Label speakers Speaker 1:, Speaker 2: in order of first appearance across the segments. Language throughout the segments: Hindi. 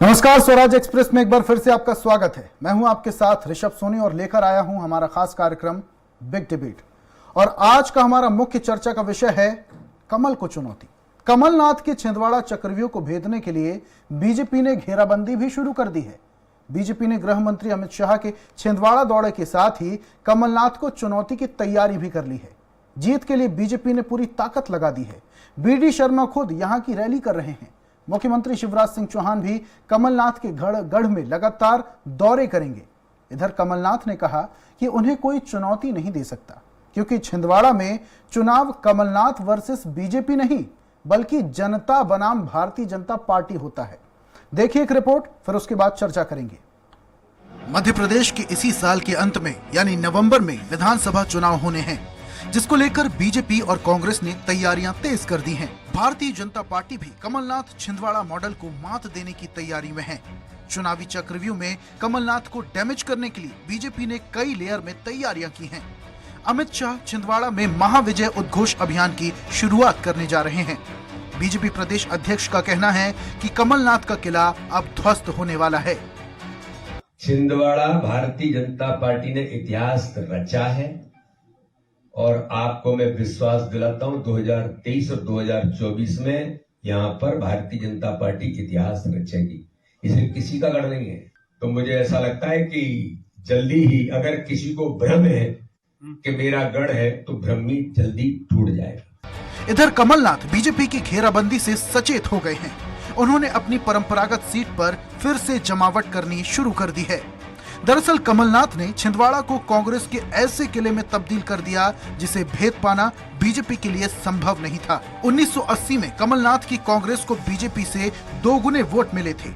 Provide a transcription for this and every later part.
Speaker 1: नमस्कार, स्वराज एक्सप्रेस में एक बार फिर से आपका स्वागत है। मैं हूं आपके साथ ऋषभ सोनी और लेकर आया हूं हमारा खास कार्यक्रम बिग डिबेट। और आज का हमारा मुख्य चर्चा का विषय है कमल को चुनौती। कमलनाथ के छिंदवाड़ा चक्रव्यूह को भेदने के लिए बीजेपी ने घेराबंदी भी शुरू कर दी है। बीजेपी ने गृह मंत्री अमित शाह के छिंदवाड़ा दौरे के साथ ही कमलनाथ को चुनौती की तैयारी भी कर ली है। जीत के लिए बीजेपी ने पूरी ताकत लगा दी है। बीडी शर्मा खुद यहां की रैली कर रहे हैं। मुख्यमंत्री शिवराज सिंह चौहान भी कमलनाथ के गढ़ में लगातार दौरे करेंगे। इधर कमलनाथ ने कहा कि उन्हें कोई चुनौती नहीं दे सकता, क्योंकि छिंदवाड़ा में चुनाव कमलनाथ वर्सेस बीजेपी नहीं बल्कि जनता बनाम भारतीय जनता पार्टी होता है। देखिए एक रिपोर्ट, फिर उसके बाद चर्चा करेंगे। मध्य प्रदेश के इसी साल के अंत में यानी नवंबर में विधानसभा चुनाव होने हैं, जिसको लेकर बीजेपी और कांग्रेस ने तैयारियां तेज कर दी हैं। भारतीय जनता पार्टी भी कमलनाथ छिंदवाड़ा मॉडल को मात देने की तैयारी में है। चुनावी चक्रव्यूह में कमलनाथ को डैमेज करने के लिए बीजेपी ने कई लेयर में तैयारियां की हैं। अमित शाह छिंदवाड़ा में महाविजय उद्घोष अभियान की शुरुआत करने जा रहे हैं। बीजेपी प्रदेश अध्यक्ष का कहना है कि कमलनाथ का किला अब ध्वस्त होने वाला है।
Speaker 2: छिंदवाड़ा भारतीय जनता पार्टी ने इतिहास रचा है और आपको मैं विश्वास दिलाता हूं 2023 और 2024 में यहां पर भारतीय जनता पार्टी इतिहास रचेगी। इसमें किसी का गढ़ नहीं है। तो मुझे ऐसा लगता है कि जल्दी ही अगर किसी को भ्रम है कि मेरा गढ़ है तो भ्रम ही जल्दी टूट जाएगा।
Speaker 1: इधर कमलनाथ बीजेपी की घेराबंदी से सचेत हो गए हैं। उन्होंने अपनी परंपरागत सीट पर फिर से जमावट करनी शुरू कर दी है। दरअसल कमलनाथ ने छिंदवाड़ा को कांग्रेस के ऐसे किले में तब्दील कर दिया जिसे भेद पाना बीजेपी के लिए संभव नहीं था। 1980 में कमलनाथ की कांग्रेस को बीजेपी से 2 गुने वोट मिले थे।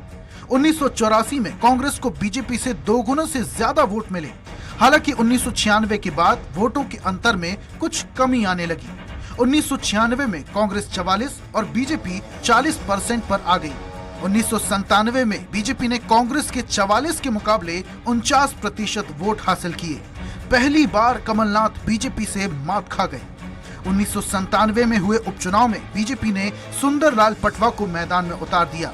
Speaker 1: 1984 में कांग्रेस को बीजेपी से 2 गुना से ज्यादा वोट मिले। हालांकि 1996 के बाद वोटों के अंतर में कुछ कमी आने लगी। 1996 में कांग्रेस 44 और बीजेपी 40% पर आ गई। 1997 में बीजेपी ने कांग्रेस के 44 के मुकाबले 49% वोट हासिल किए। पहली बार कमलनाथ बीजेपी से मात खा गए। 1997 में हुए उपचुनाव में बीजेपी ने सुंदरलाल पटवा को मैदान में उतार दिया।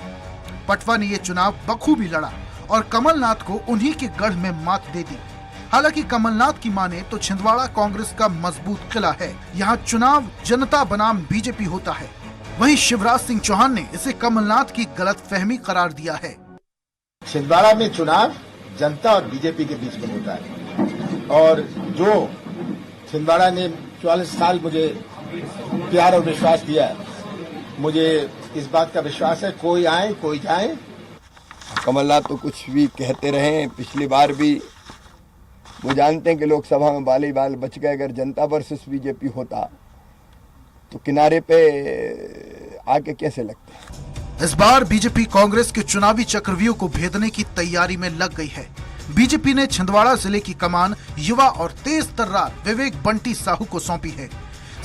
Speaker 1: पटवा ने ये चुनाव बखूबी लड़ा और कमलनाथ को उन्हीं के गढ़ में मात दे दी। हालांकि कमलनाथ की माने तो छिंदवाड़ा कांग्रेस का मजबूत किला है। यहाँ चुनाव जनता बनाम बीजेपी होता है। वहीं शिवराज सिंह चौहान ने इसे कमलनाथ की गलतफहमी करार दिया है।
Speaker 3: छिंदवाड़ा में चुनाव जनता और बीजेपी के बीच में होता है और जो छिंदवाड़ा ने 44 साल मुझे प्यार और विश्वास दिया, मुझे इस बात का विश्वास है कोई आए कोई जाए।
Speaker 4: कमलनाथ तो कुछ भी कहते रहे, पिछली बार भी वो जानते हैं कि लोकसभा में बाल ही बाल बच गए। अगर जनता वर्सेस बीजेपी होता तो किनारे पे आके कैसे लगते।
Speaker 1: इस बार बीजेपी कांग्रेस के चुनावी चक्रव्यूह को भेदने की तैयारी में लग गई है। बीजेपी ने छिंदवाड़ा जिले की कमान युवा और तेज तर्रार विवेक बंटी साहू को सौंपी है।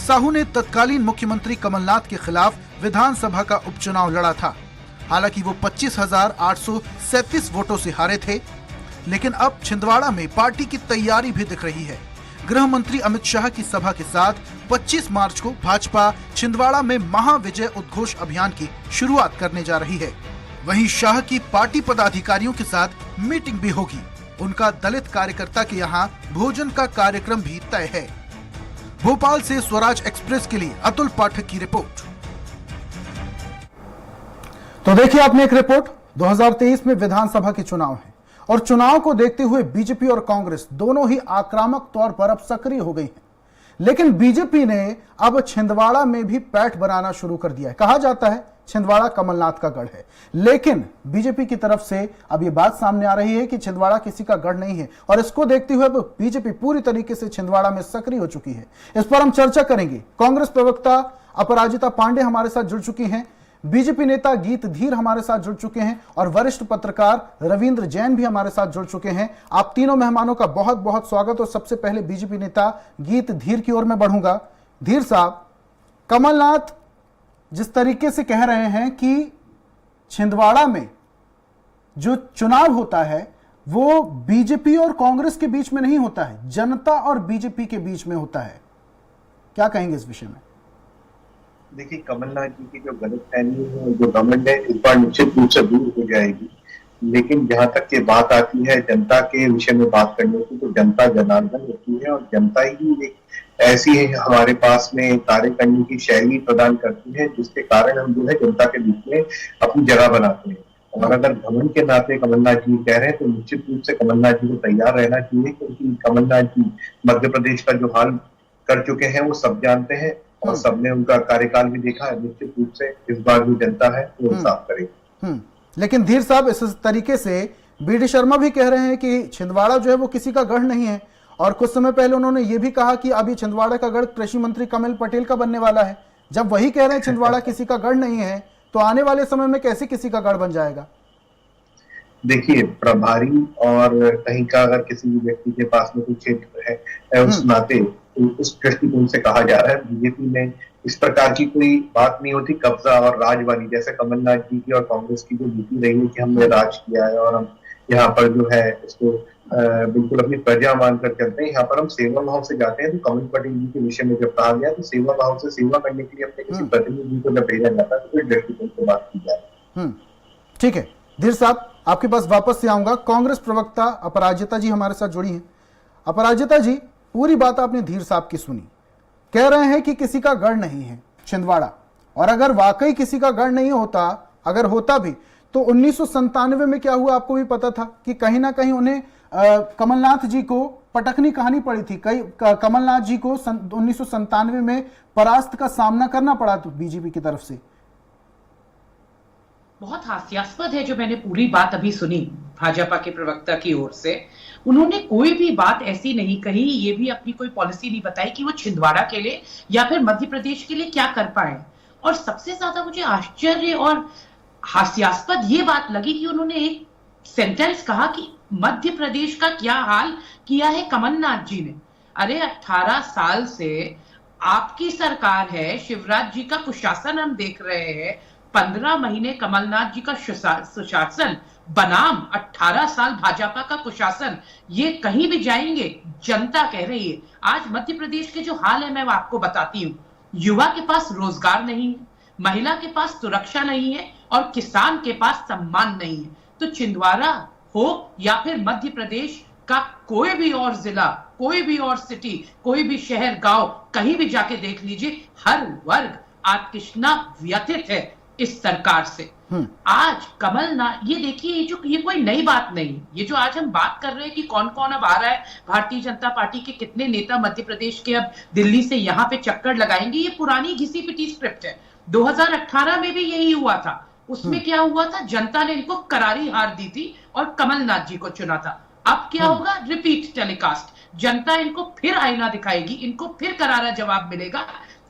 Speaker 1: साहू ने तत्कालीन मुख्यमंत्री कमलनाथ के खिलाफ विधानसभा का उपचुनाव लड़ा था। हालांकि वो 25,837 वोटों से हारे थे, लेकिन अब छिंदवाड़ा में पार्टी की तैयारी भी दिख रही है। गृह मंत्री अमित शाह की सभा के साथ 25 मार्च को भाजपा छिंदवाड़ा में महाविजय उद्घोष अभियान की शुरुआत करने जा रही है। वहीं शाह की पार्टी पदाधिकारियों के साथ मीटिंग भी होगी। उनका दलित कार्यकर्ता के यहां भोजन का कार्यक्रम भी तय है। भोपाल से स्वराज एक्सप्रेस के लिए अतुल पाठक की रिपोर्ट। तो देखिए आपने एक रिपोर्ट। 2023 में विधानसभा के चुनाव है और चुनाव को देखते हुए बीजेपी और कांग्रेस दोनों ही आक्रामक तौर पर अब सक्रिय हो गई हैं। लेकिन बीजेपी ने अब छिंदवाड़ा में भी पैठ बनाना शुरू कर दिया है। कहा जाता है छिंदवाड़ा कमलनाथ का गढ़ है, लेकिन बीजेपी की तरफ से अब ये बात सामने आ रही है कि छिंदवाड़ा किसी का गढ़ नहीं है और इसको देखते हुए अब बीजेपी पूरी तरीके से छिंदवाड़ा में सक्रिय हो चुकी है। इस पर हम चर्चा करेंगे। कांग्रेस प्रवक्ता अपराजिता पांडे हमारे साथ जुड़ चुकी हैं, बीजेपी नेता गीत धीर हमारे साथ जुड़ चुके हैं और वरिष्ठ पत्रकार रविंद्र जैन भी हमारे साथ जुड़ चुके हैं। आप तीनों मेहमानों का बहुत बहुत स्वागत। और सबसे पहले बीजेपी नेता गीत धीर की ओर मैं बढ़ूंगा। धीर साहब, कमलनाथ जिस तरीके से कह रहे हैं कि छिंदवाड़ा में जो चुनाव होता है वो बीजेपी और कांग्रेस के बीच में नहीं होता है, जनता और बीजेपी के बीच में होता है, क्या कहेंगे इस विषय में?
Speaker 5: देखिए, कमलनाथ जी की जो गलतफहमी है, जो घमंड है, इस बार निश्चित रूप से दूर हो जाएगी। लेकिन जहां तक ये बात आती है जनता के विषय में बात करने की, तो जनता जनार्दन होती है और जनता ही एक ऐसी है हमारे पास में कार्य करने की शैली प्रदान करती है, जिसके कारण हम जो है जनता के बीच में अपनी जगह बनाते हैं। और अगर घमंड के नाते कमलनाथ जी कह रहे हैं तो निश्चित रूप से कमलनाथ जी को तैयार रहना चाहिए, क्योंकि कमलनाथ जी मध्य प्रदेश का जो हाल कर चुके हैं वो सब जानते हैं और सबने उनका कार्यकाल भी देखा है। निश्चित रूप से इस बार जो जनता है वो इंसाफ करेगी।
Speaker 1: लेकिन धीर साहब, इस तरीके से बीडी शर्मा भी कह रहे हैं कि छिंदवाड़ा जो है वो किसी का गढ़ नहीं है, और कुछ समय पहले उन्होंने ये भी कहा कि अभी छिंदवाड़ा का गढ़ कृषि मंत्री कमल पटेल का बनने वाला है। जब वही कह रहे हैं छिंदवाड़ा किसी का गढ़ नहीं है, तो आने वाले समय में कैसे किसी का गढ़ बन जाएगा?
Speaker 5: देखिए, प्रभारी और कहीं का अगर किसी भी व्यक्ति के पास में कोई क्षेत्र है उस नाते उस दृष्टिकोण से कहा जा रहा है। बीजेपी में इस प्रकार की कोई बात नहीं होती कब्जा और राज वाली, जैसे कमलनाथ जी की और कांग्रेस की जो नीति रही है कि हमने राज किया है और हम यहाँ पर जो है इसको बिल्कुल अपनी प्रजा मानकर चलते हैं। यहाँ पर हम सेवा भाव से जाते हैं। तो कमल पटेल जी के विषय में जब कहा गया तो सेवा भाव से सेवा करने के लिए अपने किसी प्रतिनिधि को जब भेजा जाता है तो फिर दृष्टिकोण से बात की जाए।
Speaker 1: ठीक है धीर साहब, आपके पास वापस से आऊंगा। कांग्रेस प्रवक्ता अपराजिता जी हमारे साथ जुड़ी हैं। अपराजिता जी, पूरी बात आपने धीर साहब की सुनी। कह रहे हैं कि किसी का गढ़ नहीं है छिंदवाड़ा, और अगर वाकई किसी का गढ़ नहीं होता, अगर होता भी, तो 1997 में क्या हुआ आपको भी पता था कि कहीं ना कहीं उन्हें कमलनाथ जी को पटकनी कहानी पड़ी थी। कमलनाथ जी को 1997 में परास्त का सामना करना पड़ा तो बीजेपी की तरफ से।
Speaker 6: बहुत हास्यास्पद है जो मैंने पूरी बात अभी सुनी भाजपा के प्रवक्ता की ओर से। उन्होंने कोई भी बात ऐसी नहीं कही, ये भी अपनी कोई पॉलिसी नहीं बताई कि वो छिंदवाड़ा के लिए या फिर मध्य प्रदेश के लिए क्या कर पाए। और सबसे ज्यादा मुझे आश्चर्य और हास्यास्पद ये बात लगी कि उन्होंने एक सेंटेंस कहा कि मध्य प्रदेश का क्या हाल किया है कमलनाथ जी ने। अरे 18 साल से आपकी सरकार है, शिवराज जी का कुशासन हम देख रहे हैं। 15 महीने कमलनाथ जी का सुशासन बनाम 18 साल भाजपा का कुशासन, ये कहीं भी जाएंगे। जनता कह रही है। आज मध्य प्रदेश के जो हाल है मैं आपको बताती हूँ। युवा के पास रोजगार नहीं है, महिला के पास सुरक्षा नहीं है और किसान के पास सम्मान नहीं है। तो छिंदवाड़ा हो या फिर मध्य प्रदेश का कोई भी और जिला, कोई भी और सिटी, कोई भी शहर गांव, कहीं भी जाके देख लीजिए, हर वर्ग आज कितना व्यथित है इस सरकार से। आज कमलनाथ, ये देखिए, ये कोई नई बात नहीं। ये जो आज हम बात कर रहे हैं कि कौन कौन अब आ रहा है, भारतीय जनता पार्टी के कितने नेता मध्य प्रदेश के अब दिल्ली से यहाँ पे चक्कर लगाएंगे, ये पुरानी घिसी पिटी स्क्रिप्ट है। 2018 में भी यही हुआ था। उसमें क्या हुआ था, जनता ने इनको करारी हार दी थी और कमलनाथ जी को चुना था। अब क्या होगा, रिपीट टेलीकास्ट, जनता इनको फिर आईना दिखाएगी, इनको फिर करारा जवाब मिलेगा।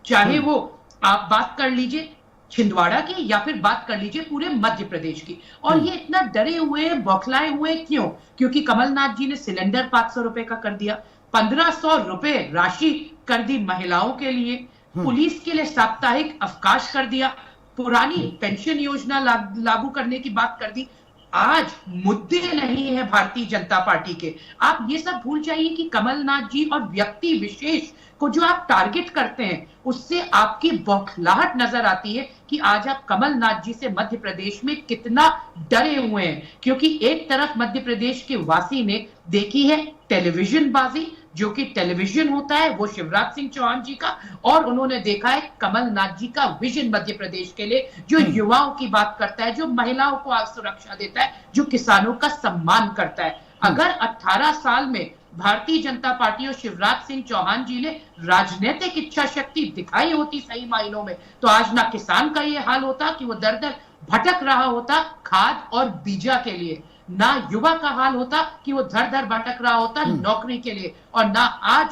Speaker 6: चाहे वो आप बात कर लीजिए छिंदवाड़ा की या फिर बात कर लीजिए पूरे मध्य प्रदेश की। और ये इतना डरे हुए, बौखलाए हुए क्यों? क्योंकि कमलनाथ जी ने सिलेंडर 500 रुपए का कर दिया, 1500 रुपए राशि कर दी महिलाओं के लिए, पुलिस के लिए साप्ताहिक अवकाश कर दिया, पुरानी पेंशन योजना लागू करने की बात कर दी। आज मुद्दे नहीं है भारतीय जनता पार्टी के। आप ये सब भूल जाइए कि कमलनाथ जी और व्यक्ति विशेष को जो आप टारगेट करते हैं, उससे आपकी बौखलाहट नजर आती है कि आज आप कमलनाथ जी से मध्य प्रदेश में कितना डरे हुए हैं। क्योंकि एक तरफ मध्य प्रदेश के वासी ने देखी है टेलीविजन बाजी, जो कि टेलीविजन होता है वो शिवराज सिंह चौहान जी का, और उन्होंने देखा है कमलनाथ जी का विजन मध्य प्रदेश के लिए, जो युवाओं की बात करता है, जो महिलाओं को सुरक्षा देता है, जो किसानों का सम्मान करता है। अगर 18 साल में भारतीय जनता पार्टी और शिवराज सिंह चौहान जी ने राजनीतिक इच्छा शक्ति दिखाई होती सही मायनों में, तो आज ना किसान का ये हाल होता कि वो दर दर भटक रहा होता खाद और बीजा के लिए, ना युवा का हाल होता कि वो धर धर भटक रहा होता नौकरी के लिए, और ना आज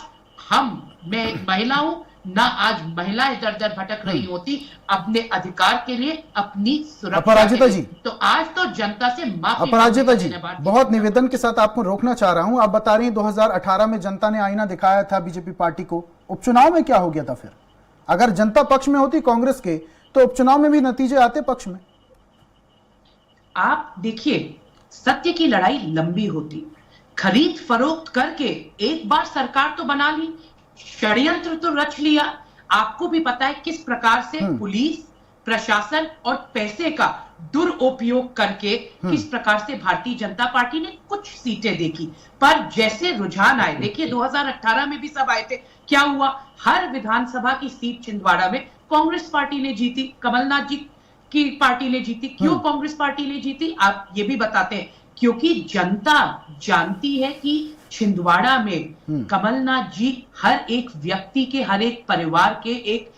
Speaker 6: मैं एक महिला हूं, ना आज महिलाएं दर दर भटक रही होती अपने अधिकार के लिए, अपनी सुरक्षा
Speaker 1: अपराजिता
Speaker 6: के लिए।
Speaker 1: जी,
Speaker 6: तो आज तो जनता से माफी।
Speaker 1: अपराजिता जी, बहुत निवेदन के साथ आपको रोकना चाह रहा हूं। आप बता रही हैं 2018 में जनता ने आईना दिखाया था बीजेपी पार्टी को। उपचुनाव में क्या हो गया था फिर? अगर जनता पक्ष में होती कांग्रेस के, तो उपचुनाव में भी नतीजे आते पक्ष में।
Speaker 6: आप देखिए, सत्य की लड़ाई लंबी होती। खरीद फरोख्त करके एक बार सरकार तो बना ली, षड्यंत्र तो रच लिया। आपको भी पता है किस प्रकार से पुलिस, प्रशासन और पैसे का दुरुपयोग करके किस प्रकार से भारतीय जनता पार्टी ने कुछ सीटें देखी, पर जैसे रुझान आए, देखिए 2018 में भी सब आए थे, क्या हुआ, हर विधानसभा की सीट छिंदवाड़ा में कांग्रेस पार्टी ने जीती, कमलनाथ जी की पार्टी ने जीती। क्यों कांग्रेस पार्टी ने जीती, आप ये भी बताते हैं, क्योंकि जनता जानती है कि छिंदवाड़ा में कमलनाथ जी हर एक व्यक्ति के, हर एक परिवार के एक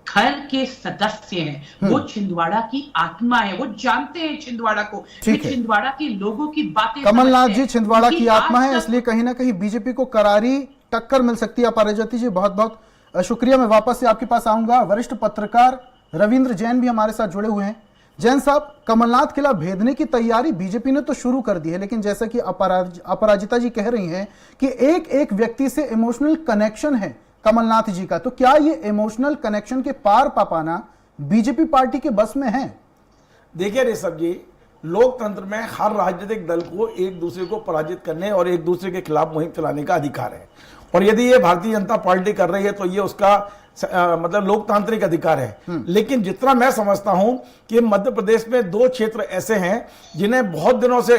Speaker 6: घर के सदस्य हैं, वो छिंदवाड़ा की आत्मा है, वो जानते हैं छिंदवाड़ा को, ये छिंदवाड़ा के लोगों की बातें
Speaker 1: कमलनाथ जी छिंदवाड़ा की आत्मा है, इसलिए कहीं ना कहीं बीजेपी को करारी टक्कर मिल सकती है। अपराजिता जी बहुत बहुत शुक्रिया। मैं वापस से आपके पास आऊंगा। वरिष्ठ पत्रकार रविंद्र जैन भी हमारे साथ जुड़े हुए हैं। जैन साहब, कमलनाथ किला भेदने की तैयारी बीजेपी ने तो शुरू कर दी है, लेकिन जैसा कि अपराजिता जी कह रही हैं कि एक एक व्यक्ति से इमोशनल कनेक्शन है कमलनाथ जी का, तो क्या ये इमोशनल कनेक्शन के पार पा पाना बीजेपी पार्टी के बस में है?
Speaker 7: देखिए ऋषभ जी, लोकतंत्र में हर राजनीतिक दल को एक दूसरे को पराजित करने और एक दूसरे के खिलाफ मुहिम चलाने का अधिकार है, और यदि ये भारतीय जनता पार्टी कर रही है तो ये उसका मतलब लोकतांत्रिक अधिकार है। लेकिन जितना मैं समझता हूं कि मध्य प्रदेश में दो क्षेत्र ऐसे हैं जिन्हें बहुत दिनों से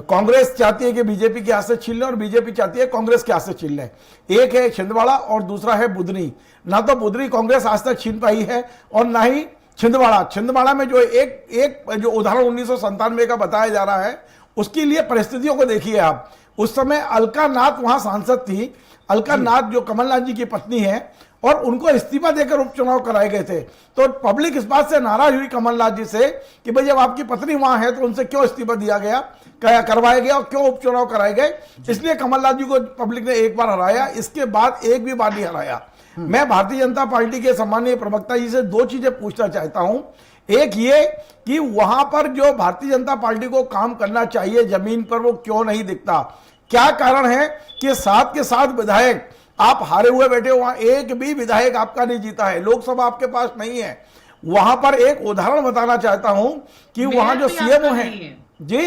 Speaker 7: कांग्रेस चाहती है कि बीजेपी के हाथ से छीन ले और बीजेपी चाहती है कांग्रेस के हाथ से छीन ले। एक है छिंदवाड़ा और दूसरा है बुधनी। ना तो बुधनी कांग्रेस आज तक छीन पाई है और ना ही छिंदवाड़ा। छिंदवाड़ा में जो एक जो उदाहरण 1997 का बताया जा रहा है, उसके लिए परिस्थितियों को देखिए आप। उस समय अलका नाथ वहां सांसद थी। अलका नाथ जो कमलनाथ जी की पत्नी है, और उनको इस्तीफा देकर उपचुनाव कराए गए थे। तो पब्लिक इस बात से नाराज हुई कमलनाथ जी से कि भाई जब आपकी पत्नी वहां है तो उनसे क्यों इस्तीफा दिया गया, करवाया गया और क्यों उपचुनाव कराए गए। इसलिए कमलनाथ जी को पब्लिक ने एक बार हराया, इसके बाद एक भी बार नहीं हराया। मैं भारतीय जनता पार्टी के सम्मानीय प्रवक्ता जी से दो चीजें पूछना चाहता हूं। एक ये कि वहां पर जो भारतीय जनता पार्टी को काम करना चाहिए जमीन पर, वो क्यों नहीं दिखता? क्या कारण है कि 7 के 7 विधायक आप हारे हुए बैठे हो, वहां एक भी विधायक आपका नहीं जीता है, लोकसभा आपके पास नहीं है। वहां पर एक उदाहरण बताना चाहता हूं कि वहां जो सीएमओ हैं जी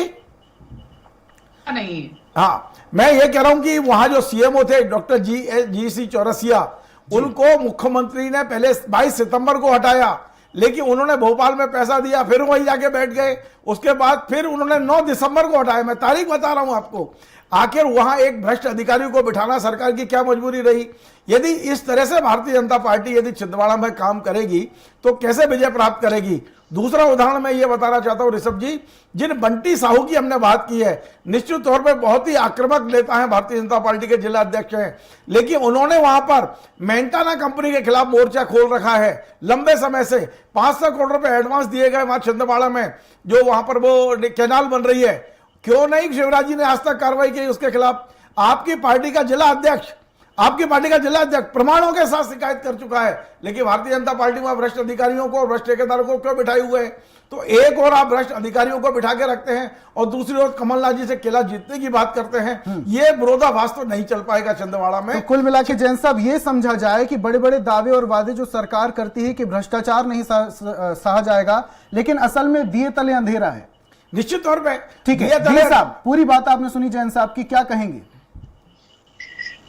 Speaker 6: नहीं,
Speaker 7: हाँ, मैं ये कह रहा हूं कि वहां जो सीएमओ थे डॉक्टर जी.सी. चौरसिया, उनको मुख्यमंत्री ने पहले 22 सितंबर को हटाया, लेकिन उन्होंने भोपाल में पैसा दिया, फिर वहीं जाके बैठ गए। उसके बाद फिर उन्होंने 9 दिसंबर को हटाया। मैं तारीख बता रहा हूं आपको। आखिर वहां एक भ्रष्ट अधिकारी को बिठाना सरकार की क्या मजबूरी रही? यदि इस तरह से भारतीय जनता पार्टी यदि छिंदवाड़ा में काम करेगी तो कैसे विजय प्राप्त करेगी? दूसरा उदाहरण मैं ये बताना चाहता हूं ऋषभ जी, जिन बंटी साहू की हमने बात की है, निश्चित तौर पर बहुत ही आक्रामक नेता है, भारतीय जनता पार्टी के जिला अध्यक्ष हैं, लेकिन उन्होंने वहां पर मेंटाना कंपनी के खिलाफ मोर्चा खोल रखा है लंबे समय से। 500 करोड़ रुपए एडवांस दिए गए वहां छिंदवाड़ा में, जो वहां पर वो कैनाल बन रही है। क्यों नहीं शिवराज जी ने आज तक कार्रवाई की उसके खिलाफ? आपकी पार्टी का जिला अध्यक्ष प्रमाणों के साथ शिकायत कर चुका है, लेकिन भारतीय जनता पार्टी में भ्रष्ट अधिकारियों को, भ्रष्ट ठेकेदारों को क्यों बिठाए हुए हैं? तो एक और आप भ्रष्ट अधिकारियों को बिठा के रखते हैं और दूसरी ओर कमलनाथ जी से किला जीतने की बात करते हैं। ये विरोधाभास तो नहीं चल पाएगा छिंदवाड़ा में।
Speaker 1: तो कुल मिला के जैन साहब ये समझा जाए कि बड़े बड़े दावे और वादे जो सरकार करती है कि भ्रष्टाचार नहीं सहा जाएगा, लेकिन असल में दिए तले अंधेरा है।
Speaker 7: निश्चित तौर पे
Speaker 1: ठीक है। जी साहब, पूरी बात आपने सुनी जैन साहब की, क्या कहेंगे?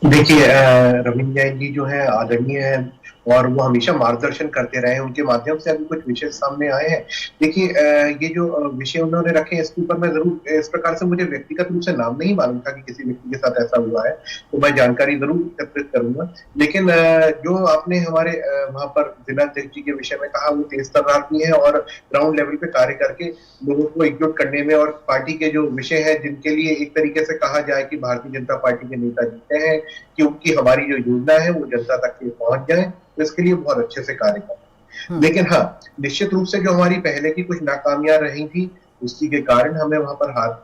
Speaker 5: देखिए, रविंद्र जैन जी जो है आदरणीय है और वो हमेशा मार्गदर्शन करते रहे हैं। उनके माध्यम से अभी कुछ विषय सामने आए हैं। देखिए, ये जो विषय उन्होंने रखे हैं इसके ऊपर मैं जरूर, इस प्रकार से मुझे व्यक्तिगत रूप से नाम नहीं मालूम था कि किसी व्यक्ति के साथ ऐसा हुआ है, तो मैं जानकारी जरूर एकत्रित करूंगा। लेकिन जो आपने हमारे वहां पर जिला अध्यक्ष जी के विषय में कहा, वो तेज तर्रार है और ग्राउंड लेवल पे कार्य करके लोगों को एकजुट करने में, और पार्टी के जो विषय है जिनके लिए एक तरीके से कहा जाए कि भारतीय जनता पार्टी के नेता जीते हैं कि उनकी हमारी जो योजना है वो जनता तक पहुंच जाए, तो इसके लिए बहुत अच्छे से कार्य कर। लेकिन हाँ, निश्चित रूप से जो हमारी पहले की कुछ नाकामियां रही थी उसी के कारण हमें वहां पर हार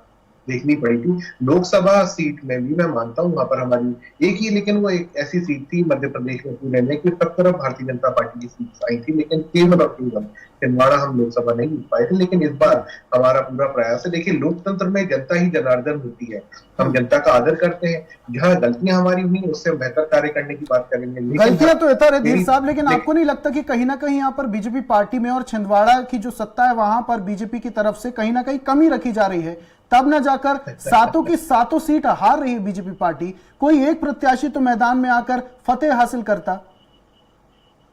Speaker 5: देखनी पड़ी थी। लोकसभा सीट में भी मैं मानता हूं वहां पर हमारी एक ही, लेकिन वो एक ऐसी सीट थी मध्य प्रदेश में पुणे में कि सब तरफ भारतीय जनता पार्टी की सीट आई थी, लेकिन केवल और केवल छिंदवाड़ा हम लोकसभा नहीं जीत पाए थे। लेकिन इस बार हमारा पूरा प्रयास है। देखिए, लोकतंत्र में जनता ही जनार्दन होती है, हम जनता का आदर करते हैं। जहां गलतियां हमारी हुई उससे बेहतर कार्य करने की बात करेंगे।
Speaker 1: गलतियां तो इतर है धीर साहब, लेकिन आपको नहीं लगता कि कहीं ना कहीं यहाँ पर बीजेपी पार्टी में और छिंदवाड़ा की जो सत्ता है वहां पर बीजेपी की तरफ से कहीं ना कहीं कमी रखी जा रही है, तब ना जाकर 7 की 7 सीट हार रही है बीजेपी पार्टी? कोई एक प्रत्याशी तो मैदान में आकर फतेह हासिल करता।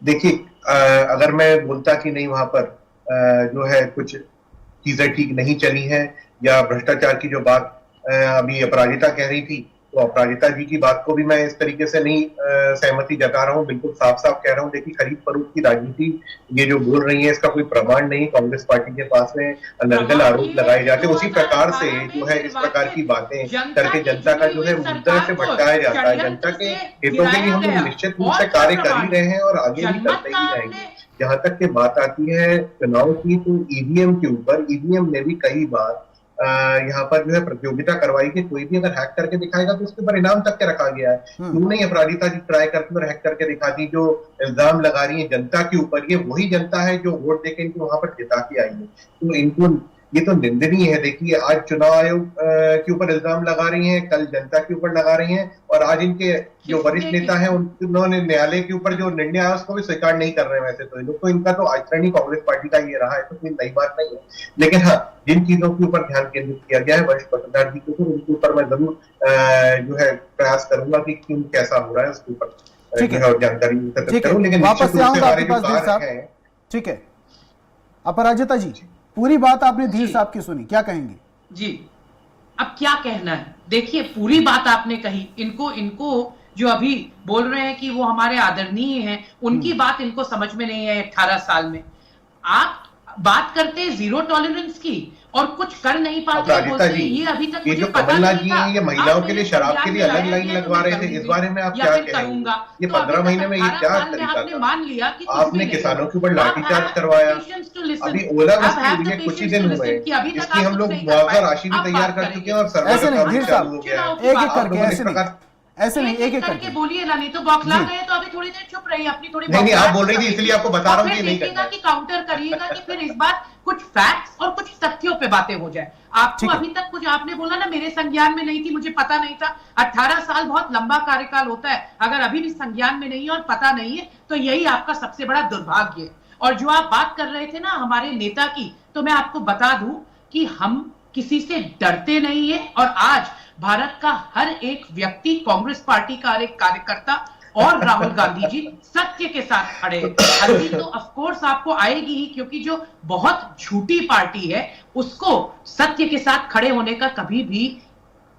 Speaker 5: देखिए, अगर मैं बोलता कि नहीं वहां पर जो है कुछ चीजें ठीक नहीं चली हैं, या भ्रष्टाचार की जो बात अभी अपराजिता कह रही थी, तो अपराजिता जी की बात को भी मैं इस तरीके से नहीं सहमति जता रहा हूं, बिल्कुल साफ साफ कह रहा हूं। देखिए, खरीद फरोख्त की राजनीति ये जो बोल रही है, इसका कोई प्रमाण नहीं। कांग्रेस पार्टी के पास में अनर्गल आरोप लगाए जाते हैं, उसी प्रकार से जो है इस प्रकार की बातें करके जनता का जो है मुद्दा से भटकाया जाता है। जनता के हितों के लिए हम लोग निश्चित रूप से कार्य कर ही रहे हैं और आगे भी करते ही रहेंगे। जहां तक की बात आती है चुनाव की, तो ईवीएम के ऊपर, ईवीएम ने भी कई बार यहाँ पर जो है प्रतियोगिता करवाई कि कोई भी अगर हैक करके दिखाएगा तो उसके ऊपर इनाम तक के रखा गया है। क्यों नहीं अपराजिता जी ट्राई करती और हैक करके दिखा दी? जो इल्जाम लगा रही है जनता के ऊपर, ये वही जनता है जो वोट देके इनको वहां पर जिता के आई है, तो इनको ये तो निंदनीय है। देखिए, आज चुनाव आयोग के ऊपर इल्जाम लगा रही हैं, कल जनता के ऊपर लगा रही हैं, और आज इनके जो वरिष्ठ नेता हैं उन्होंने न्यायालय के ऊपर जो निर्णय आया उसको भी स्वीकार नहीं कर रहे हैं। वैसे तो ये लोग, तो इनका तो आचरण ही कांग्रेस पार्टी का ये रहा है, तो कोई नई बात नहीं है। लेकिन हाँ, जिन चीजों के ऊपर ध्यान केंद्रित किया गया है वरिष्ठ पत्रकार जी के ऊपर, उनके ऊपर मैं जरूर जो है प्रयास करूंगा कि क्यों कैसा हो रहा है उसके ऊपर और जानकारी एकत्रित करूं। लेकिन
Speaker 1: वापस से आऊंगा आपके पास धीर साहब। ठीक है, अपराजिता जी, पूरी बात आपने धीर साहब की सुनी, क्या कहेंगे?
Speaker 6: जी, अब क्या कहना है? देखिए, पूरी बात आपने कही। इनको जो अभी बोल रहे हैं कि वो हमारे आदरणीय हैं, उनकी बात इनको समझ में नहीं है। 18 साल में आप बात करते हैं जीरो टॉलरेंस की और कुछ कर नहीं पाते, बोलते हैं ये अभी तक
Speaker 5: ये जो कमलनाथ जी हैं, ये महिलाओं के लिए शराब के लिए अलग लाइन लगवा रहे थे, इस बारे में आप क्या कहेंगे? ये 15 महीने में ये क्या तरीका था?
Speaker 6: मान लिया कि
Speaker 5: आपने किसानों के ऊपर लाठीचार्ज करवाया, अभी ओलावृष्टि हुई है, कुछ ही दिन हुए, इसकी हम लोग मुआवजा राशि भी तैयार कर चुके हैं और सरकार
Speaker 1: ऐसे नहीं धीर साहब, एक एक करके, ऐसे नहीं एक एक
Speaker 6: करके बोलिए ना, नहीं तो बौखला गए तो अभी थोड़ी देर चुप रहिए, अपनी थोड़ी
Speaker 5: नहीं आप बोल रही थी इसलिए आपको बता रहा हूँ कि नहीं करना
Speaker 6: कि काउंटर करिएगा कि फिर इस बार कुछ फैक्ट्स और कुछ तथ्यों पे बातें हो जाए। आपको अभी तक कुछ आपने बोला ना, मेरे संज्ञान में नहीं थी, मुझे पता नहीं था। 18 साल बहुत लंबा कार्यकाल होता है, अगर अभी भी संज्ञान में नहीं है और पता नहीं है तो यही आपका सबसे बड़ा दुर्भाग्य है। और जो आप बात कर रहे थे ना हमारे नेता की, तो मैं आपको बता दूं कि हम किसी से डरते नहीं है, और आज भारत का हर एक व्यक्ति, कांग्रेस पार्टी का हर एक कार्यकर्ता और राहुल गांधी जी सत्य के साथ खड़े। हल्दी तो ऑफ कोर्स आपको आएगी ही, क्योंकि जो बहुत झूठी पार्टी है उसको सत्य के साथ खड़े होने का कभी भी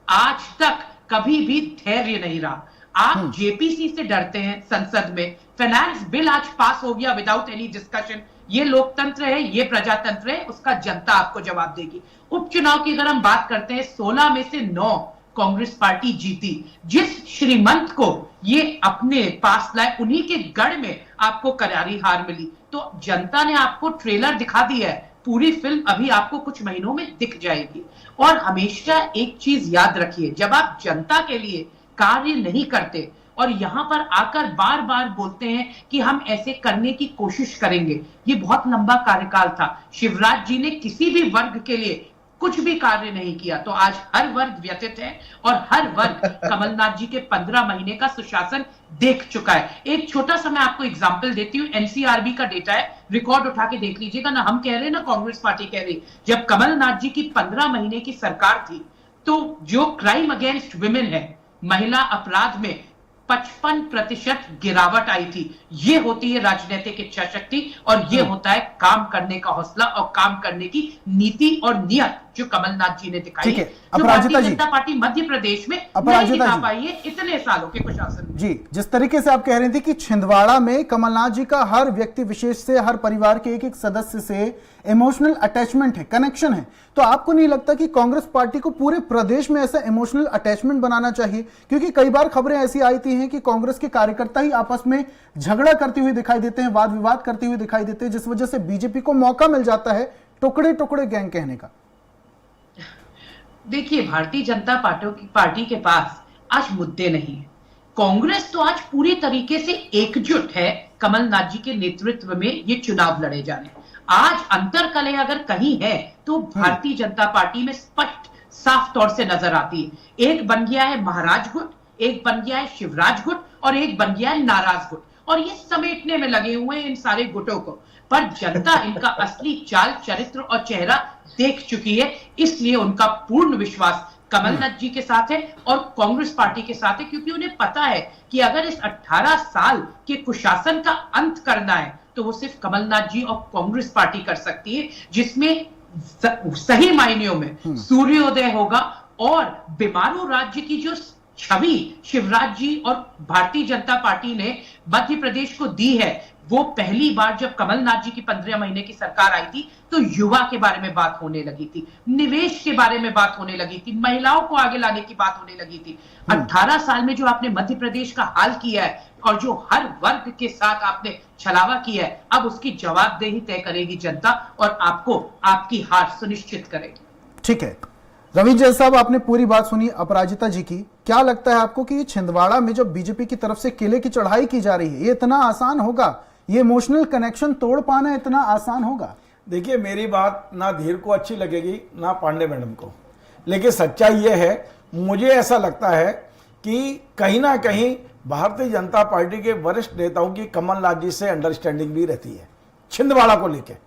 Speaker 6: आज तक कभी भी धैर्य नहीं रहा। आप जेपीसी से डरते हैं। संसद में फाइनेंस बिल आज पास हो गया विदाउट एनी डिस्कशन। ये लोकतंत्र है, ये प्रजातंत्र है, उसका जनता आपको जवाब देगी। उपचुनाव की अगर हम बात करते हैं, 16 में से 9 कांग्रेस पार्टी जीती। जिस श्रीमंत को ये अपने पास लाए, उन्हीं के गढ़ में आपको करारी हार मिली। तो जनता ने आपको ट्रेलर दिखा दिया है, पूरी फिल्म अभी आपको कुछ महीनों में दिख जाएगी। और हमेशा एक चीज याद रखिए, जब आप जनता के लिए कार्य नहीं करते और यहां पर आकर बार बार बोलते हैं कि हम ऐसे करने की कोशिश करेंगे, ये बहुत लंबा कार्यकाल था। शिवराज जी ने किसी भी वर्ग के लिए कुछ भी कार्य नहीं किया, तो आज हर वर्ग व्यथित है और हर वर्ग कमलनाथ जी के 15 महीने का सुशासन देख चुका है। एक छोटा सा मैं आपको एग्जांपल देती हूं, एनसीआरबी का डेटा है, रिकॉर्ड उठा के देख लीजिएगा ना। हम कह रहे हैं ना, कांग्रेस पार्टी कह रही, जब कमलनाथ जी की 15 महीने की सरकार थी तो जो क्राइम अगेंस्ट विमेन है, महिला अपराध में 55% गिरावट आई थी। ये होती है राजनीतिक इच्छा शक्ति और ये होता है काम करने का हौसला और काम करने की नीति और नियत जो कमलनाथ जी ने दिखाई है, जो भारतीय जनता पार्टी मध्य प्रदेश में नहीं दिखा पाई है इतने सालों के कुशासन में।
Speaker 1: जी, जिस तरीके से आप कह रहे थे कि छिंदवाड़ा में कमलनाथ जी का हर व्यक्ति विशेष से, हर परिवार के एक एक सदस्य से इमोशनल अटैचमेंट है, कनेक्शन है, तो आपको नहीं लगता कि कांग्रेस पार्टी को पूरे प्रदेश में ऐसा इमोशनल अटैचमेंट बनाना चाहिए? क्योंकि कई बार खबरें ऐसी आती हैं कि कांग्रेस के कार्यकर्ता ही आपस में झगड़ा करते हुए दिखाई देते हैं, वाद विवाद करते हुए दिखाई देते हैं, जिस वजह से बीजेपी को मौका मिल जाता है टुकड़े टुकड़े गैंग कहने का।
Speaker 6: देखिए, भारतीय जनता पार्टी के पास आज मुद्दे नहीं है। कांग्रेस तो आज पूरी तरीके से एकजुट है कमलनाथ जी के नेतृत्व में ये चुनाव लड़े जाने। आज अंतर कलह अगर कहीं है तो भारतीय जनता पार्टी में स्पष्ट साफ तौर से नजर आती है। एक बन गया है महाराज गुट, एक बन गया है शिवराज गुट और एक बन गया है नाराज गुट, और ये समेटने में लगे हुए हैं इन सारे गुटों को। पर जनता इनका असली चाल चरित्र और चेहरा देख चुकी है, इसलिए उनका पूर्ण विश्वास कमलनाथ जी के साथ है और कांग्रेस पार्टी के साथ है, क्योंकि उन्हें पता है कि अगर इस 18 साल के कुशासन का अंत करना है तो वो सिर्फ कमलनाथ जी और कांग्रेस पार्टी कर सकती है, जिसमें सही मायनों में सूर्योदय होगा और बीमारू राज्य की जो छवि शिवराज जी और भारतीय जनता पार्टी ने मध्य प्रदेश को दी है, वो पहली बार जब कमलनाथ जी की 15 महीने की सरकार आई थी तो युवा के बारे में बात होने लगी थी, निवेश के बारे में बात होने लगी थी, महिलाओं को आगे लाने की बात होने लगी थी। 18 साल में जो आपने मध्य प्रदेश का हाल किया है और जो हर वर्ग के साथ आपने छलावा किया है, अब उसकी जवाबदेही तय करेगी जनता और आपको आपकी हार सुनिश्चित करेगी।
Speaker 1: ठीक है रवि जैन साहब, आपने पूरी बात सुनी अपराजिता जी की। क्या लगता है आपको कि छिंदवाड़ा में जो बीजेपी की तरफ से किले की चढ़ाई की जा रही है, ये इतना आसान होगा? ये इमोशनल कनेक्शन तोड़ पाना इतना आसान होगा?
Speaker 7: देखिए, मेरी बात ना धीर को अच्छी लगेगी ना पांडे मैडम को, लेकिन सच्चाई ये है, मुझे ऐसा लगता है कि कहीं ना कहीं भारतीय जनता पार्टी के वरिष्ठ नेताओं की कमलनाथ जी से अंडरस्टैंडिंग भी रहती है छिंदवाड़ा को लेकर।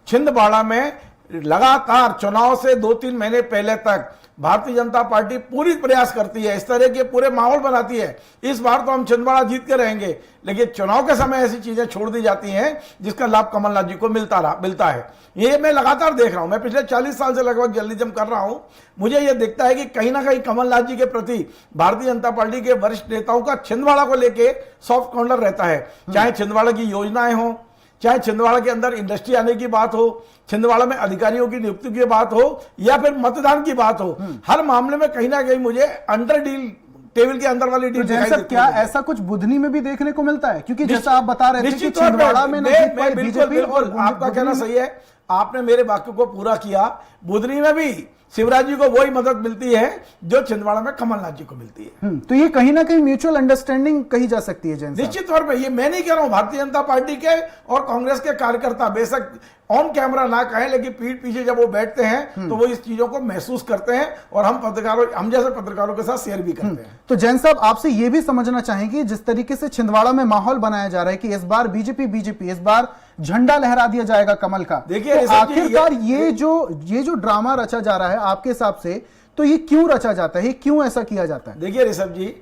Speaker 7: छिंदवाड़ा में लगातार चुनाव से 2-3 महीने पहले तक भारतीय जनता पार्टी पूरी प्रयास करती है, इस तरह के पूरे माहौल बनाती है, इस बार तो हम छिंदवाड़ा जीत के रहेंगे, लेकिन चुनाव के समय ऐसी चीजें छोड़ दी जाती हैं जिसका लाभ कमलनाथ जी को मिलता है। ये मैं लगातार देख रहा हूं, मैं पिछले 40 साल से लगभग जर्नलिज्म कर रहा हूं, मुझे यह दिखता है कि कहीं ना कहीं कमलनाथ जी के प्रति भारतीय जनता पार्टी के वरिष्ठ नेताओं का छिंदवाड़ा को लेकर सॉफ्ट कॉर्नर रहता है। चाहे छिंदवाड़ा की योजनाएं हो, चाहे छिंदवाड़ा के अंदर इंडस्ट्री आने की बात हो, छिंदवाड़ा में अधिकारियों की नियुक्ति की बात हो, या फिर मतदान की बात हो, हर मामले में कहीं ना कहीं मुझे अंडर डील, टेबल के अंदर वाली डील दिखाई देती है।
Speaker 1: क्या ऐसा कुछ बुधनी में भी देखने को मिलता है? क्योंकि जैसा आप बता रहे थे कि छिंदवाड़ा में बीजेपी, और
Speaker 7: आपका कहना सही है, आपने मेरे वाक्य को पूरा किया। बुधनी में भी शिवराज जी को वही मदद मिलती है जो छिंदवाड़ा में कमलनाथ जी को मिलती है।
Speaker 1: तो ये कहीं ना कहीं म्यूचुअल अंडरस्टैंडिंग कही जा सकती है।
Speaker 7: निश्चित तौर पे, ये मैं नहीं कह रहा हूं, भारतीय जनता पार्टी के और कांग्रेस के कार्यकर्ता बेशक ऑन कैमरा ना कहें, लेकिन पीठ पीछे जब वो बैठते हैं तो वो इस चीजों को महसूस करते हैं और हम जैसे पत्रकारों के साथ शेयर भी करते हैं।
Speaker 1: तो जैन साहब, आपसे ये भी समझना चाहेंगे, जिस तरीके से छिंदवाड़ा में माहौल बनाया जा रहा है कि इस बार बीजेपी इस बार झंडा लहरा दिया जाएगा कमल का,
Speaker 7: देखिए
Speaker 1: तो आखिरकार ये जो ड्रामा रचा जा रहा है आपके हिसाब से, तो ये क्यों रचा जाता है, क्यों ऐसा किया जाता है?
Speaker 7: देखिए ऋषभ जी,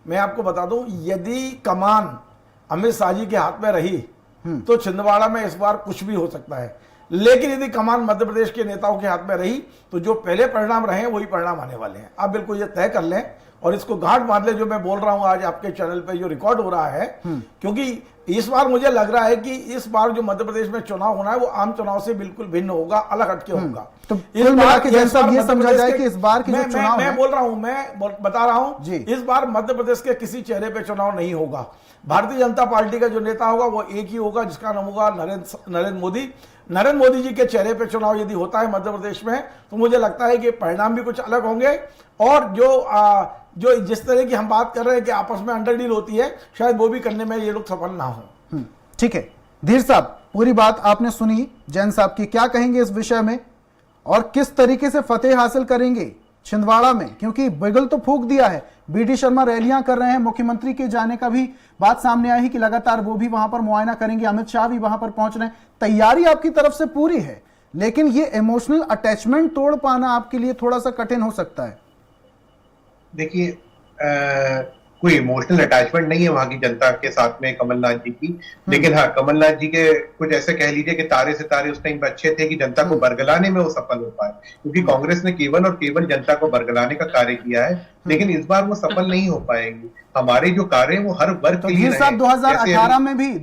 Speaker 7: मैं आपको बता दूं, यदि कमान अमित शाह जी के हाथ में रही तो छिंदवाड़ा में इस बार कुछ भी हो सकता है, लेकिन यदि कमान मध्य प्रदेश के नेताओं के हाथ में रही तो जो पहले परिणाम रहे वही परिणाम आने वाले हैं। आप बिल्कुल ये तय कर लें और इसको गांठ बांध ले, जो मैं बोल रहा हूं आज आपके चैनल पे जो रिकॉर्ड हो रहा है, क्योंकि इस बार मुझे लग रहा है कि इस बार जो मध्य प्रदेश में चुनाव होना है वो आम चुनाव से बिल्कुल भिन्न होगा, अलग हटके होगा।
Speaker 1: तो इस बार ये समझा जाए कि इस बार की जो चुनाव
Speaker 7: मैं बोल रहा हूं, मैं बता रहा हूं, इस बार मध्य प्रदेश के किसी चेहरे पे चुनाव नहीं होगा। भारतीय जनता पार्टी का जो नेता होगा वो एक ही होगा, जिसका नाम होगा नरेंद्र मोदी। नरेंद्र मोदी जी के चेहरे पे चुनाव यदि होता है मध्य प्रदेश में, तो मुझे लगता है कि परिणाम भी कुछ अलग होंगे, और जो जिस तरह की हम बात कर रहे हैं कि आपस में अंडरडील होती है, शायद वो भी करने में ये लोग सफल ना हो।
Speaker 1: ठीक है धीर साहब, पूरी बात आपने सुनी जैन साहब की, क्या कहेंगे इस विषय में और किस तरीके से फतेह हासिल करेंगे छिंदवाड़ा में? क्योंकि बिगल तो फूंक दिया है, बीडी शर्मा रैलियां कर रहे हैं, मुख्यमंत्री के जाने का भी बात सामने आई है कि लगातार वो भी वहां पर मुआयना करेंगे, अमित शाह भी वहां पर पहुंच रहे हैं, तैयारी आपकी तरफ से पूरी है, लेकिन ये इमोशनल अटैचमेंट तोड़ पाना आपके लिए थोड़ा सा कठिन हो सकता है।
Speaker 5: देखिए, कोई इमोशनल अटैचमेंट नहीं है वहां की जनता के साथ में कमलनाथ जी की, लेकिन हाँ, कमलनाथ जी के कुछ ऐसे कह लीजिए कि तारे सितारे उस टाइम पे अच्छे थे कि जनता को बरगलाने में वो सफल हो पाए, क्योंकि कांग्रेस ने केवल और केवल जनता को बरगलाने का कार्य किया है, लेकिन इस बार वो सफल नहीं हो पाएंगे। हमारे जो कार्य है वो हर वर्ग के लिए
Speaker 1: 2018 में भी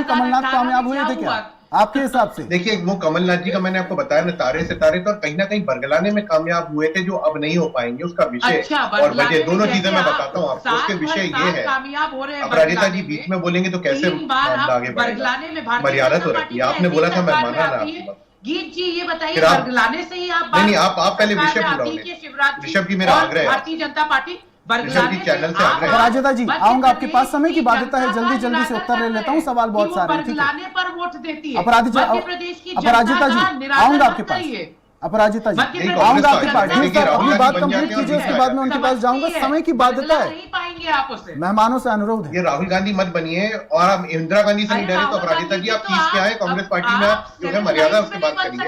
Speaker 1: कमलनाथ कामयाब हुए थे क्या आपके हिसाब से?
Speaker 5: देखिए, वो कमलनाथ जी का मैंने आपको बताया ना, तारे सितारे तो कहीं ना कहीं बरगलाने में कामयाब हुए थे, जो अब नहीं हो पाएंगे। उसका विषय और वजह दोनों चीजें मैं बताता हूँ आपको। उसके विषय ये है, अपराजिता जी बीच में बोलेंगे तो कैसे आगे बढ़ेगा, मर्यादा तो रखिए। आपने बोला था, मैं माना ना आपकी बात।
Speaker 6: गीत जी ये बताइए, बरगलाने से ही आप
Speaker 5: नहीं, आप पहले विषय पूरा होंगे। ऋषभ जी, मेरा आग्रह है,
Speaker 6: भारतीय जनता पार्टी
Speaker 5: चैनल से आग्रह है।
Speaker 1: अपराजिता जी, आऊंगा आपके पास, समय की बाध्यता है, जल्दी से उत्तर ले लेता हूँ, सवाल बहुत सारे हैं। ठीक है,
Speaker 6: पर वोट देती है
Speaker 1: अपराजिता जी, आऊंगा आपके पास। अपराजिता जी, आऊंगा आपके पास। अपनी बात कंप्लीट कीजिए, उसके बाद में उनके पास जाऊंगा, समय की बाध्यता है, मेहमानों से अनुरोध है।
Speaker 5: ये राहुल गांधी मत बनिए, और आप इंदिरा गांधी से नहीं डरे तो अपराजिता जी आप खींच के आए कांग्रेस पार्टी में, जो है मर्यादा उसकी बात करिए।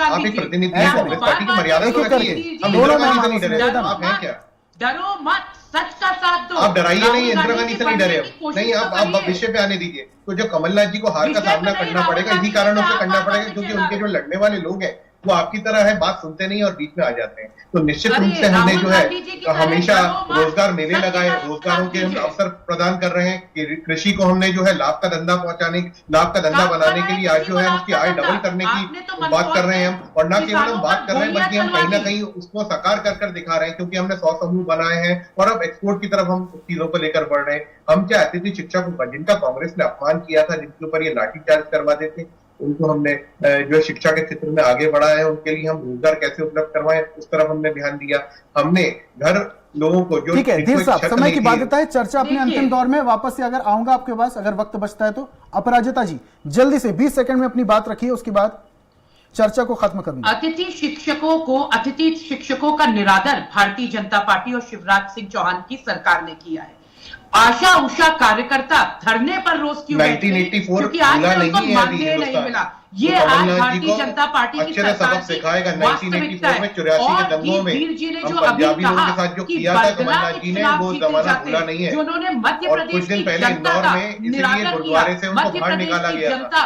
Speaker 5: आप एक प्रतिनिधि हैं कांग्रेस पार्टी की, मर्यादा तो रखिए। हम इंदिरा गांधी से नहीं डरे, आप हैं क्या?
Speaker 6: डरो मत, सच का साथ दो।
Speaker 5: आप डराइए नहीं, इंदिरा
Speaker 6: राहुल
Speaker 5: गांधी से
Speaker 6: के
Speaker 5: नहीं डरे
Speaker 6: बनने की कोशिश
Speaker 5: नहीं,
Speaker 6: तो
Speaker 5: आप
Speaker 6: करिए।
Speaker 5: विषय पे आने दीजिए। तो जो कमलनाथ जी को हार का
Speaker 6: विषय पे
Speaker 5: सामना
Speaker 6: नहीं,
Speaker 5: करना
Speaker 6: राहुल
Speaker 5: पड़ेगा, इसी
Speaker 6: गांधी
Speaker 5: कारणों
Speaker 6: से
Speaker 5: से
Speaker 6: आप
Speaker 5: करना
Speaker 6: वापस
Speaker 5: पड़ेगा
Speaker 6: से
Speaker 5: क्योंकि
Speaker 6: चला
Speaker 5: उनके जो
Speaker 6: रहे।
Speaker 5: लड़ने वाले लोग हैं वो आपकी तरह है, बात सुनते नहीं और बीच में आ जाते हैं। तो निश्चित
Speaker 6: अरे,
Speaker 5: रूप से हमने
Speaker 6: राहुल
Speaker 5: जो है
Speaker 6: गांधी जी की तरह
Speaker 5: हमेशा
Speaker 6: डरो मत,
Speaker 5: रोजगार मेले
Speaker 6: सत्य
Speaker 5: लगाए,
Speaker 6: का
Speaker 5: रोजगारों
Speaker 6: साथ
Speaker 5: के हम
Speaker 6: दीजिए।
Speaker 5: अवसर प्रदान कर रहे हैं कि कृषि को हमने जो है लाभ का धंधा बनाने के लिए आज जो है उसकी आय डबल करने की बात कर रहे हैं हम। और न केवल हम बात कर रहे हैं बल्कि हम कहीं ना कहीं उसको साकार कर दिखा रहे हैं, क्योंकि हमने 100 समूह बनाए हैं और अब एक्सपोर्ट की तरफ हम चीजों को लेकर बढ़ रहे हैं। हम चाहते थे शिक्षकों का, जिनका कांग्रेस ने अपमान किया था, जिनके ऊपर ये लाठीचार्ज करवाते थे, उनको हमने जो शिक्षा के क्षेत्र में आगे बढ़ाया है, उनके लिए हम रोजगार कैसे उपलब्ध करवाएं उस तरफ हमने ध्यान दिया। हमने घर लोगों को जो
Speaker 1: ठीक है धीर साहब, समय की बाध्यता है, चर्चा अपने
Speaker 6: देखिए।
Speaker 1: अंतिम दौर में वापस से अगर आऊंगा आपके पास, अगर वक्त बचता है तो। अपराजिता जी जल्दी से 20 सेकंड में अपनी बात रखिए, उसके बाद चर्चा को खत्म करूंगा।
Speaker 6: अतिथि शिक्षकों का निरादर भारतीय जनता पार्टी और शिवराज सिंह चौहान की सरकार ने किया है। आशा उषा कार्यकर्ता धरने पर रोज क्यों बैठते हैं?
Speaker 5: 1984
Speaker 6: क्योंकि आज
Speaker 5: भूला
Speaker 6: तक उनको
Speaker 5: नहीं है अभी
Speaker 6: मानदेय नहीं
Speaker 5: हिंदुस्तान।
Speaker 6: मिला।
Speaker 5: तो
Speaker 6: ये आज
Speaker 5: कमलनाथ जी
Speaker 6: भारतीय
Speaker 5: को
Speaker 6: जनता पार्टी की
Speaker 5: अच्छे से
Speaker 6: सरकार
Speaker 5: सबक सिखाएगा।
Speaker 6: की वास्तविकता
Speaker 5: 1984 में 84
Speaker 6: और
Speaker 5: के दंगों में
Speaker 6: धीर जी ने
Speaker 5: हम
Speaker 6: जो अभी
Speaker 5: पंजाबी लोगों
Speaker 6: कहा
Speaker 5: के साथ जो
Speaker 6: कि
Speaker 5: किया था
Speaker 6: बदला
Speaker 5: कमलनाथ
Speaker 6: के
Speaker 5: जी ने,
Speaker 6: खिलाफ
Speaker 5: वो
Speaker 6: जीते
Speaker 5: जमाना
Speaker 6: जाते
Speaker 5: भूला
Speaker 6: हैं,
Speaker 5: नहीं है।
Speaker 6: जो उन्होंने मध्य
Speaker 5: और
Speaker 6: प्रदेश
Speaker 5: कुछ दिन
Speaker 6: की
Speaker 5: पहले
Speaker 6: जनता
Speaker 5: इंदौर
Speaker 6: का
Speaker 5: में इसीलिए
Speaker 6: निरादर किया।
Speaker 5: गुरुद्वारे से उनको
Speaker 6: मध्य
Speaker 5: बाहर
Speaker 6: प्रदेश
Speaker 5: निकाला
Speaker 6: की
Speaker 5: गया था।
Speaker 6: जनता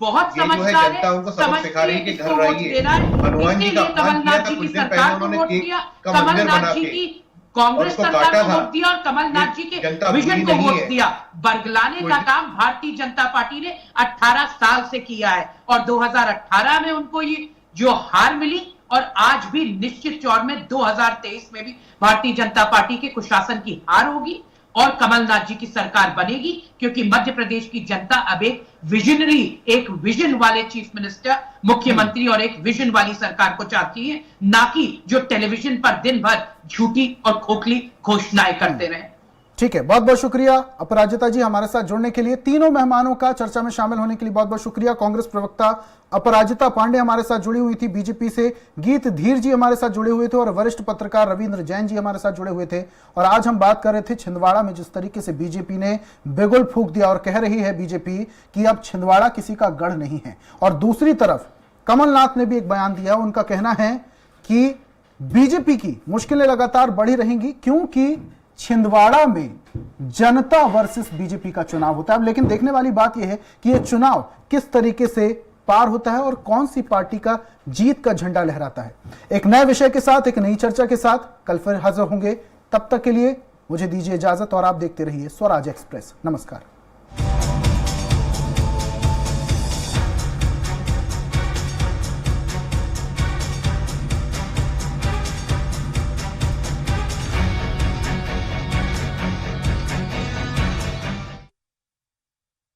Speaker 6: बहुत
Speaker 5: ये जो है
Speaker 6: समझदार
Speaker 5: जनता उनको सबक सिखा रही है कि
Speaker 6: इसको
Speaker 5: घर
Speaker 6: वोट
Speaker 5: रहिए।
Speaker 6: देना है।
Speaker 5: हनुमान जी का
Speaker 6: इसीलिए
Speaker 5: अपमान किया
Speaker 6: कमलनाथ
Speaker 5: था
Speaker 6: जी
Speaker 5: कुछ
Speaker 6: की
Speaker 5: दिन पहले,
Speaker 6: सरकार को
Speaker 5: उन्होंने
Speaker 6: वोट
Speaker 5: केक
Speaker 6: दिया,
Speaker 5: का मंदिर बना
Speaker 6: कमलनाथ जी
Speaker 5: के
Speaker 6: की कांग्रेस
Speaker 5: उसको
Speaker 6: सरकार
Speaker 5: काटा
Speaker 6: को
Speaker 5: था।
Speaker 6: वोट दिया और कमलनाथ जी के
Speaker 5: जनता
Speaker 6: विजन
Speaker 5: बुरी
Speaker 6: को
Speaker 5: नहीं
Speaker 6: वोट
Speaker 5: है।
Speaker 6: दिया। बरगलाने का काम भारतीय जनता पार्टी ने 18 साल से किया है और 2018 में उनको ये जो हार मिली और आज भी निश्चित तौर में 2023 में भी भारतीय जनता पार्टी के कुशासन की हार होगी और कमलनाथ जी की सरकार बनेगी, क्योंकि मध्य प्रदेश की जनता अब एक विजन वाले चीफ मिनिस्टर, मुख्यमंत्री और एक विजन वाली सरकार को चाहती है, ना कि जो टेलीविजन पर दिन भर झूठी और खोखली घोषणाएं करते रहे।
Speaker 1: ठीक है, बहुत बहुत शुक्रिया अपराजिता जी हमारे साथ जुड़ने के लिए। तीनों मेहमानों का चर्चा में शामिल होने के लिए बहुत बहुत शुक्रिया। कांग्रेस प्रवक्ता अपराजिता पांडे हमारे साथ जुड़ी हुई थी बीजेपी से, गीत धीर जी हमारे साथ जुड़े हुए थे और वरिष्ठ पत्रकार रविंद्र जैन जी हमारे साथ जुड़े हुए थे। और आज हम बात कर रहे थे छिंदवाड़ा में जिस तरीके से बीजेपी ने बिगुल फूंक दिया और कह रही है बीजेपी कि अब छिंदवाड़ा किसी का गढ़ नहीं है। और दूसरी तरफ कमलनाथ ने भी एक बयान दिया, उनका कहना है कि बीजेपी की मुश्किलें लगातार बढ़ी रहेंगी क्योंकि छिंदवाड़ा में जनता वर्सेस बीजेपी का चुनाव होता है। अब लेकिन देखने वाली बात यह है कि यह चुनाव किस तरीके से पार होता है और कौन सी पार्टी का जीत का झंडा लहराता है। एक नए विषय के साथ, एक नई चर्चा के साथ कल फिर हाजिर होंगे। तब तक के लिए मुझे दीजिए इजाजत और आप देखते रहिए स्वराज एक्सप्रेस। नमस्कार।